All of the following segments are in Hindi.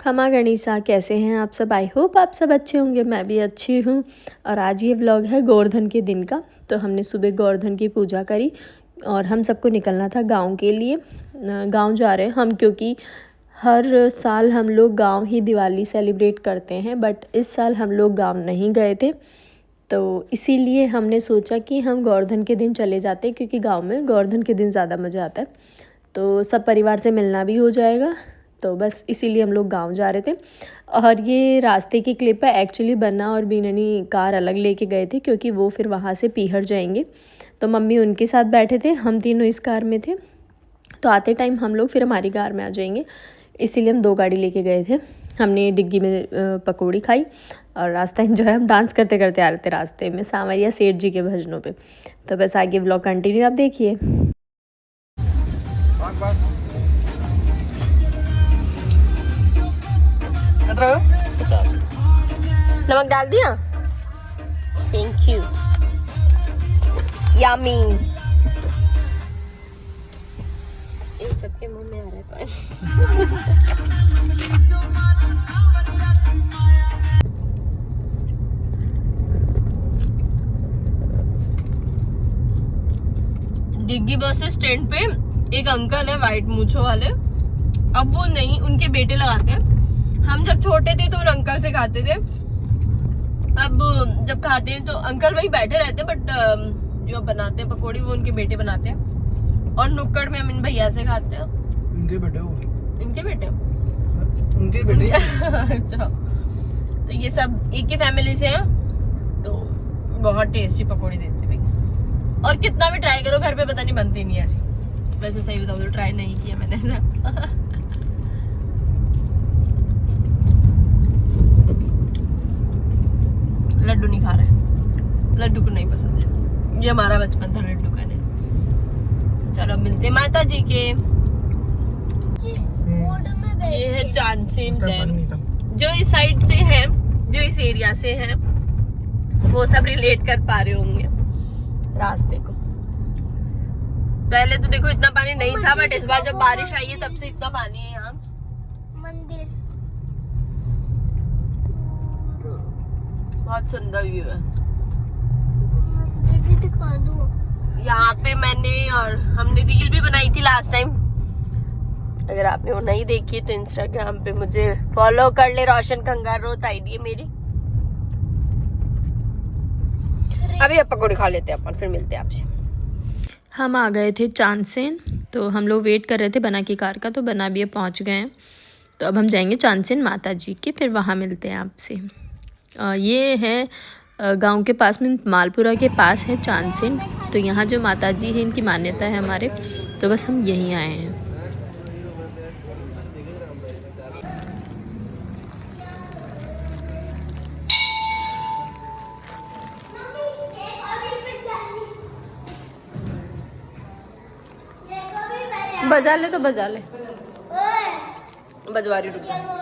खमा गणिसा, कैसे हैं आप सब? आई होप आप सब अच्छे होंगे। मैं भी अच्छी हूँ। और आज ये व्लॉग है गोवर्धन के दिन का। तो हमने सुबह गोवर्धन की पूजा करी और हम सबको निकलना था गांव के लिए। गांव जा रहे हैं हम, क्योंकि हर साल हम लोग गांव ही दिवाली सेलिब्रेट करते हैं, बट इस साल हम लोग गांव नहीं गए थे। तो इसीलिए हमने सोचा कि हम गोवर्धन के दिन चले जाते हैं, क्योंकि गांव में गोवर्धन के दिन ज़्यादा मज़ा आता है। तो सब परिवार से मिलना भी हो जाएगा। तो बस इसीलिए हम लोग गांव जा रहे थे। और ये रास्ते की क्लिप है। एक्चुअली बन्ना और बीननी कार अलग लेके गए थे, क्योंकि वो फिर वहाँ से पीहर जाएंगे। तो मम्मी उनके साथ बैठे थे, हम तीनों इस कार में थे। तो आते टाइम हम लोग फिर हमारी कार में आ जाएंगे, इसीलिए हम 2 गाड़ी लेके गए थे। हमने डिग्गी में पकौड़ी खाई और रास्ता एंजॉय हम डांस करते करते आ रहे थे रास्ते में, सांवरिया सेठ जी के भजनों पे। तो बस आगे व्लॉग कंटिन्यू आप देखिए। नमक डाल दिया? Thank you. यम्मी। इन सबके मुंह में आ रहा है पानी। डिग्गी बस स्टैंड पे एक अंकल है वाइट मूंछों वाले। अब वो नहीं, उनके बेटे लगाते हैं। हम जब छोटे थे तो उन अंकल से खाते थे। अब जब खाते हैं तो अंकल वही बैठे रहते हैं, बट जो बनाते हैं पकौड़ी वो उनके बेटे बनाते हैं। और नुक्कड़ में हम इन भैया से खाते हैं। इनके बेटे हो? इनके बेटे? उनके बेटे। अच्छा, तो ये सब एक ही फैमिली से हैं। तो बहुत टेस्टी पकौड़ी देते भाई। और कितना भी ट्राई करो घर पे पता नहीं बनती नहीं ऐसी। वैसे सही बताओ तो ट्राई नहीं किया मैंने ऐसा। लड्डू नहीं खा रहे, लड्डू को नहीं पसंद है। ये हमारा बचपन था लड्डू का नहीं। चलो मिलते हैं माता जी के। ये है चांदसेन डैम, जो इस साइड से है, जो इस एरिया से है, वो सब रिलेट कर पा रहे होंगे रास्ते को। पहले तो देखो इतना पानी नहीं था, बट इस बार जब बारिश आई है तब से इतना पानी है यहाँ। मंदिर बहुत सुंदर व्यू है। मंदिर भी दिखा दो। यहाँ पे मैंने और हमने रील भी बनाई थी लास्ट टाइम। अगर आपने वो नहीं देखी तो इंस्टाग्राम पे मुझे फॉलो कर ले। रोशन कंगार रोत आईडी है मेरी। अभी अब पकौड़ी खा लेते हैं अपन, फिर मिलते हैं आपसे। हम आ गए थे चांदसेन। तो हम लोग वेट कर रहे थे बना की कार का, तो बना भी अब पहुँच गए हैं। तो अब हम जाएंगे चांदसेन माता जी के, फिर वहाँ मिलते हैं आपसे। ये है गांव के पास में, मालपुरा के पास है चांदसेन। तो यहाँ जो माता जी है इनकी मान्यता है हमारे, तो बस हम यहीं आए हैं। बजा ले तो बजा ले, बजवा रही, रुक जा।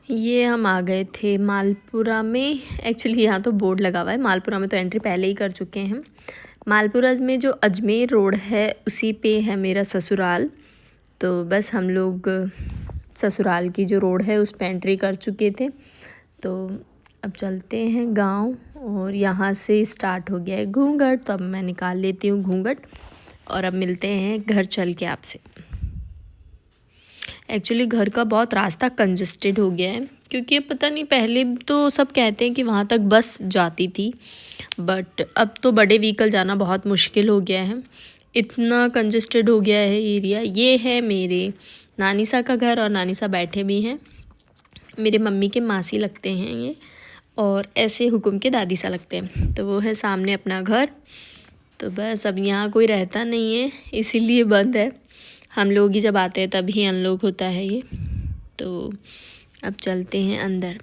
ये हम आ गए थे मालपुरा में। एक्चुअली यहाँ तो बोर्ड लगा हुआ है, मालपुरा में तो एंट्री पहले ही कर चुके हैं हम। मालपुरा में जो अजमेर रोड है उसी पे है मेरा ससुराल। तो बस हम लोग ससुराल की जो रोड है उस पे एंट्री कर चुके थे। तो अब चलते हैं गांव, और यहाँ से स्टार्ट हो गया है घूंघट। तो अब मैं निकाल लेती हूँ घूंघट, और अब मिलते हैं घर चल के आपसे। एक्चुअली घर का बहुत रास्ता कंजस्टेड हो गया है, क्योंकि अब पता नहीं, पहले तो सब कहते हैं कि वहाँ तक बस जाती थी, बट अब तो बड़े व्हीकल जाना बहुत मुश्किल हो गया है, इतना कंजस्टेड हो गया है एरिया। ये है मेरे नानी सा का घर और नानी सा बैठे भी हैं, मेरे मम्मी के मासी लगते हैं ये, और ऐसे हुकुम के दादी सा लगते हैं। तो वो है सामने अपना घर। तो बस अब यहाँ कोई रहता नहीं है इसीलिए बंद है, हम लोग ही जब आते हैं तभी अनलॉक होता है ये। तो अब चलते हैं अंदर।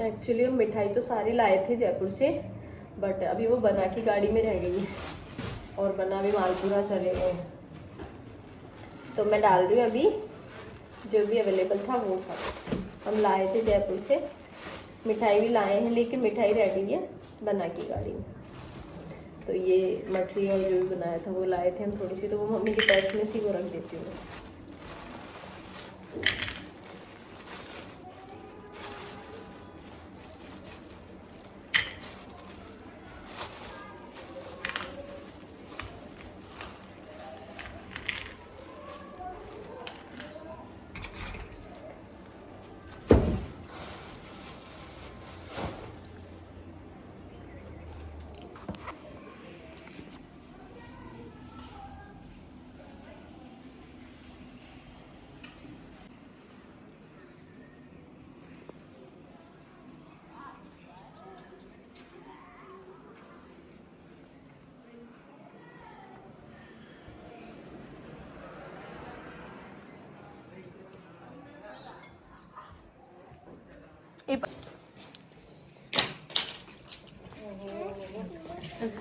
एक्चुअली हम मिठाई तो सारी लाए थे जयपुर से, बट अभी वो बना की गाड़ी में रह गई है और बना भी मालपुरा चले गए। तो मैं डाल रही हूँ अभी जो भी अवेलेबल था वो सब हम लाए थे जयपुर से। मिठाई भी लाए हैं, लेकिन मिठाई रह गई है बना की गाड़ी में। तो ये मठरी और जो भी बनाया था वो लाए थे हम थोड़ी सी, तो वो मम्मी की पैक में थी, वो रख देती हूँ।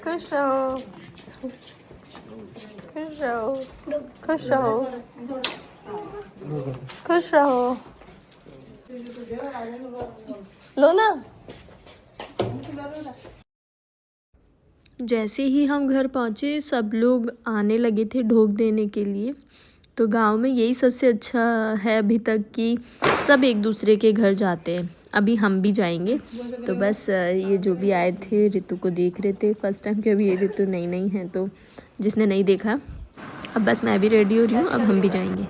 खुश रहो, खुश रहो, खुश रहो, खुश रहो। लो ना। जैसे ही हम घर पहुँचे सब लोग आने लगे थे ढोक देने के लिए। तो गांव में यही सबसे अच्छा है अभी तक कि सब एक दूसरे के घर जाते हैं। अभी हम भी जाएंगे। तो बस ये जो भी आए थे ऋतु को देख रहे थे फर्स्ट टाइम, कि अभी ये ऋतु नई नई है, तो जिसने नहीं देखा, अब बस मैं भी रेडी हो रही हूँ, अब हम भी जाएंगे।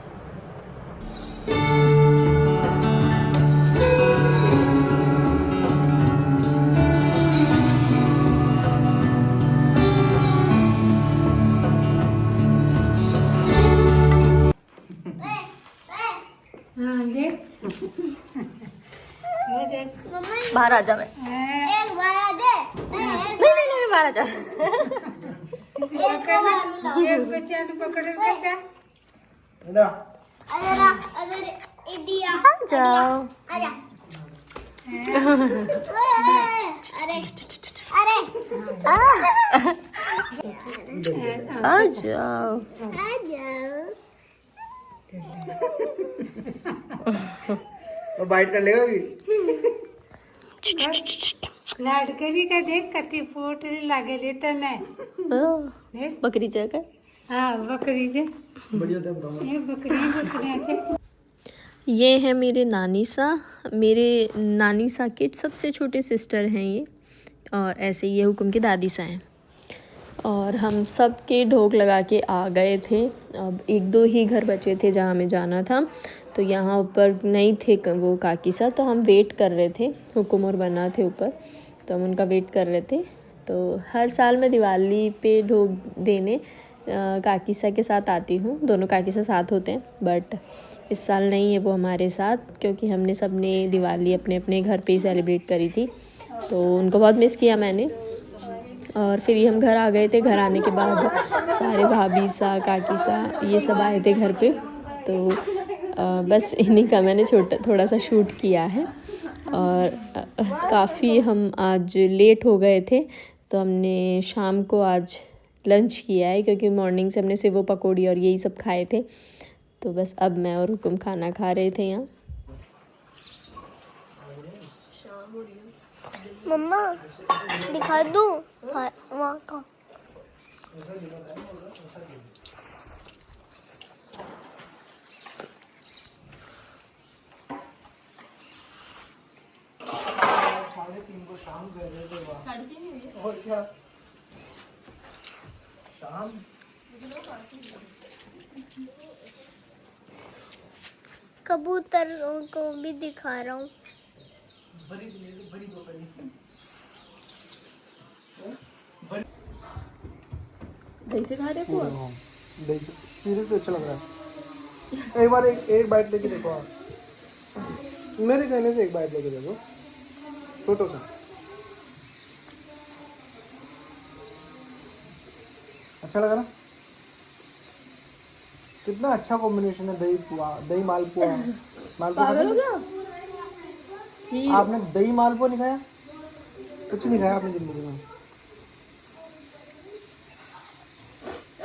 बाहर आ जा, मैं एक बार आ दे। नहीं बाहर आ जा। एक बच्चा ने पकड़ के जा। इधर आ जाओ। आ जाओ। और बाइट कर लेगा भी। लाडकरी का देख कति पोटरी लागेली तने। देख बकरी जगह। हाँ बकरी जे बढ़िया था, बताओ। ये बकरी थे। ये है मेरे नानी सा, मेरे नानी सा के सबसे छोटे सिस्टर हैं ये, और ऐसे ये हुकुम की दादी सा हैं। और हम सब के ढोक लगा के आ गए थे। अब एक दो ही घर बचे थे जहाँ हमें जाना था, तो यहाँ ऊपर नहीं थे वो काकी सा, तो हम वेट कर रहे थे। हुकुम और बना थे ऊपर, तो हम उनका वेट कर रहे थे। तो हर साल मैं दिवाली पे ढोक देने काकी सा के साथ आती हूँ, दोनों काकी सा साथ होते हैं, बट इस साल नहीं है वो हमारे साथ, क्योंकि हमने सबने दिवाली अपने अपने घर पे ही सेलिब्रेट करी थी। तो उनको बहुत मिस किया मैंने। और फिर ये हम घर आ गए थे। घर आने के बाद सारे भाभी सा काकी सा ये सब आए थे घर पे, तो बस इन्हीं का मैंने थोड़ा सा शूट किया है। और काफ़ी हम आज लेट हो गए थे, तो हमने शाम को आज लंच किया है, क्योंकि मॉर्निंग से हमने सेवो पकौड़ी और यही सब खाए थे। तो बस अब मैं और हुकुम खाना खा रहे थे यहाँ। मम्मा दिखा दूँ वहाँ का। 3:30 को शाम कर रहे थे वहाँ। और क्या शाम कबूतरों को भी दिखा रहा हूँ। बड़ी दही से खा रहे हो? सीरियसली अच्छा लग रहा है। एक बार एक बाइट लेके देखो आप, मेरे कहने से एक बाइट लेके देखो, छोटो सा। अच्छा लगा ना? कितना अच्छा कॉम्बिनेशन है दही मालपुआ। पागल हो गया? आपने दही मालपुआ नहीं खाया? कुछ नहीं खाया आपने जिंदगी में?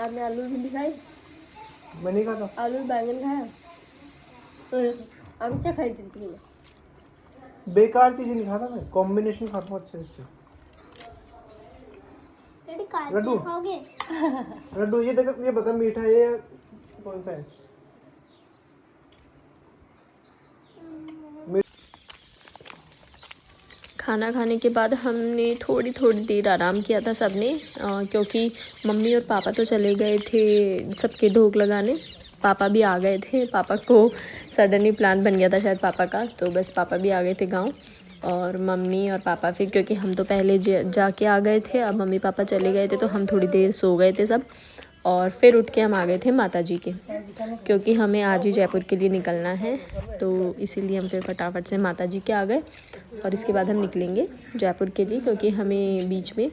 आपने आलू भिंडी खाई? मैं नहीं खाता। आलू बैंगन खाया? हम क्या खाई जिंदगी में? बेकार चीजें नहीं खाता मैं, कॉम्बिनेशन खाता हूँ अच्छे अच्छे। डैडी काट लड्डू। के खाओगे? लड्डू ये देखो, ये बता मीठा ये कौन सा है? खाना खाने के बाद हमने थोड़ी देर आराम किया था सबने, क्योंकि मम्मी और पापा तो चले गए थे सबके ढोक लगाने। पापा भी आ गए थे, पापा को सडनली प्लान बन गया था शायद पापा का, तो बस पापा भी आ गए थे गांव। और मम्मी और पापा फिर, क्योंकि हम तो पहले जाके आ गए थे, अब मम्मी पापा चले गए थे तो हम थोड़ी देर सो गए थे सब। और फिर उठ के हम आ गए थे माता जी के, क्योंकि हमें आज ही जयपुर के लिए निकलना है, तो इसीलिए हम फिर फटाफट से माता जी के आ गए। और इसके बाद हम निकलेंगे जयपुर के लिए, क्योंकि हमें बीच में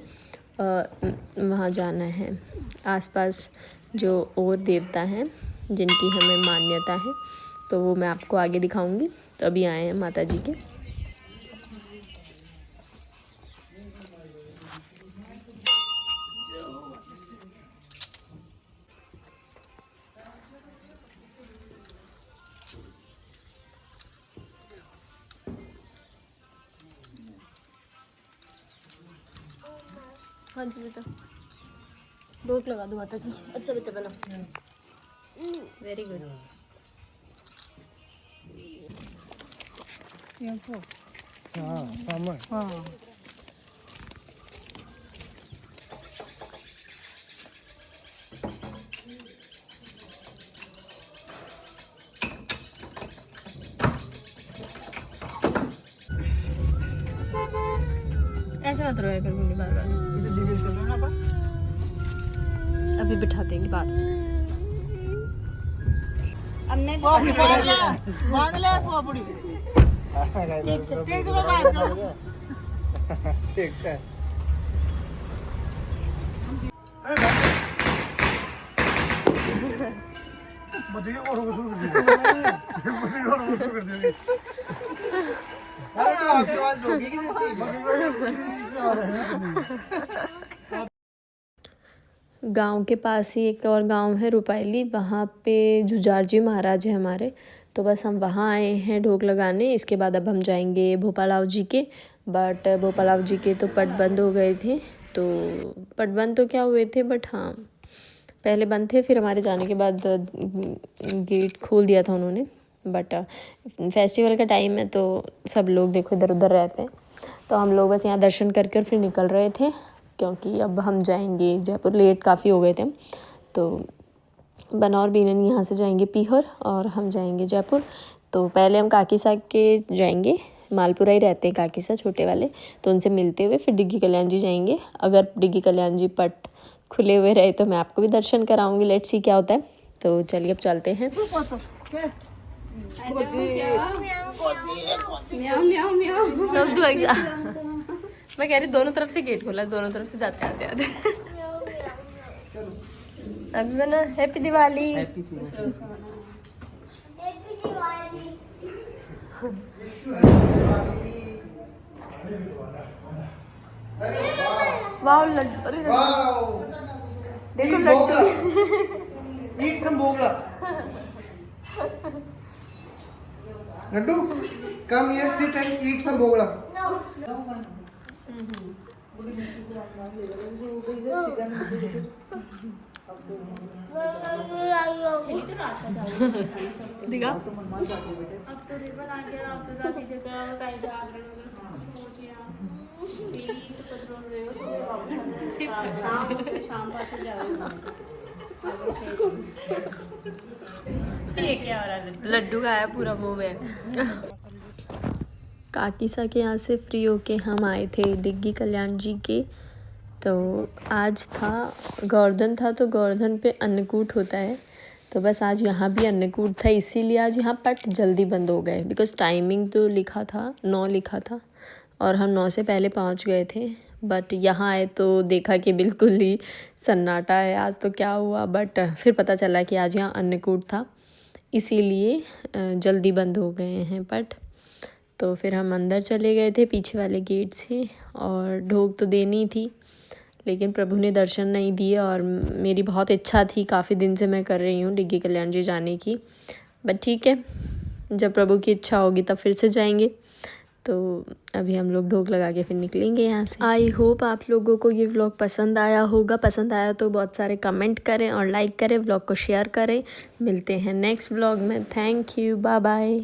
वहाँ जाना है। आसपास जो और देवता हैं जिनकी हमें मान्यता है, तो वो मैं आपको आगे दिखाऊंगी। तो अभी आए हैं माता जी के। हाँ जी बेटा, भोग लगा दो माता जी। अच्छा बेटा बना, वेरी गुड। हाँ। ऐसे मत रोया कर मुझे बार बार, अभी बिठा देंगे बाद में। अब मैं ठीक है। गांव के पास ही एक और गांव है रुपायली, वहाँ पे जुझार जी महाराज है हमारे, तो बस हम वहाँ आए हैं ढोक लगाने। इसके बाद अब हम जाएंगे भोपालाव जी के, बट भोपालाव जी के तो पट बंद हो गए थे। तो पट बंद तो क्या हुए थे, बट हाँ पहले बंद थे, फिर हमारे जाने के बाद गेट खोल दिया था उन्होंने। बट फेस्टिवल का टाइम है तो सब लोग देखो इधर उधर रहते हैं, तो हम लोग बस यहाँ दर्शन करके और फिर निकल रहे थे, क्योंकि अब हम जाएंगे जयपुर। लेट काफ़ी हो गए थे हम, तो बना और बीनन यहाँ से जाएंगे पीहर और हम जाएंगे जयपुर। तो पहले हम काकीसा के जाएंगे, मालपुरा ही रहते हैं काकीसा छोटे वाले, तो उनसे मिलते हुए फिर डिग्गी कल्याण जी जाएंगे। अगर डिग्गी कल्याण जी पट खुले हुए रहे तो मैं आपको भी दर्शन कराऊंगी, लेट्स सी क्या होता है। तो चलिए अब चलते हैं। मैं कह रही दोनों तरफ से गेट खोला, दोनों तरफ से जाते आते आते। अभी मैं ना हैप्पी दिवाली। वाह लड्डू, अरे देखो लड्डू। ईट सम बोगला। Laddu, come here, sit and eat some बोगला। दिखा लड्डू खाया पूरा मुंह में। काकीसा के यहाँ से फ्री होके हम आए थे डिग्गी कल्याण जी के। तो आज था गोवर्धन था, तो गोवर्धन पे अन्नकूट होता है, तो बस आज यहाँ भी अन्नकूट था, इसीलिए आज यहाँ पट जल्दी बंद हो गए। बिकॉज़ टाइमिंग तो लिखा था 9 लिखा था और हम 9 से पहले पहुँच गए थे। बट यहाँ आए तो देखा कि बिल्कुल ही सन्नाटा है, आज तो क्या हुआ। बट फिर पता चला कि आज यहाँ अन्नकूट था, इसीलिए जल्दी बंद हो गए हैं पट। तो फिर हम अंदर चले गए थे पीछे वाले गेट से, और ढोक तो देनी थी, लेकिन प्रभु ने दर्शन नहीं दिए। और मेरी बहुत इच्छा थी, काफ़ी दिन से मैं कर रही हूँ डिग्गी कल्याण जी जाने की। बट ठीक है, जब प्रभु की इच्छा होगी तब फिर से जाएंगे। तो अभी हम लोग ढोक लगा के फिर निकलेंगे यहाँ से। आई होप आप लोगों को ये व्लॉग पसंद आया होगा। पसंद आया तो बहुत सारे कमेंट करें और लाइक करें, व्लॉग को शेयर करें। मिलते हैं नेक्स्ट व्लॉग में। Thank you, bye bye.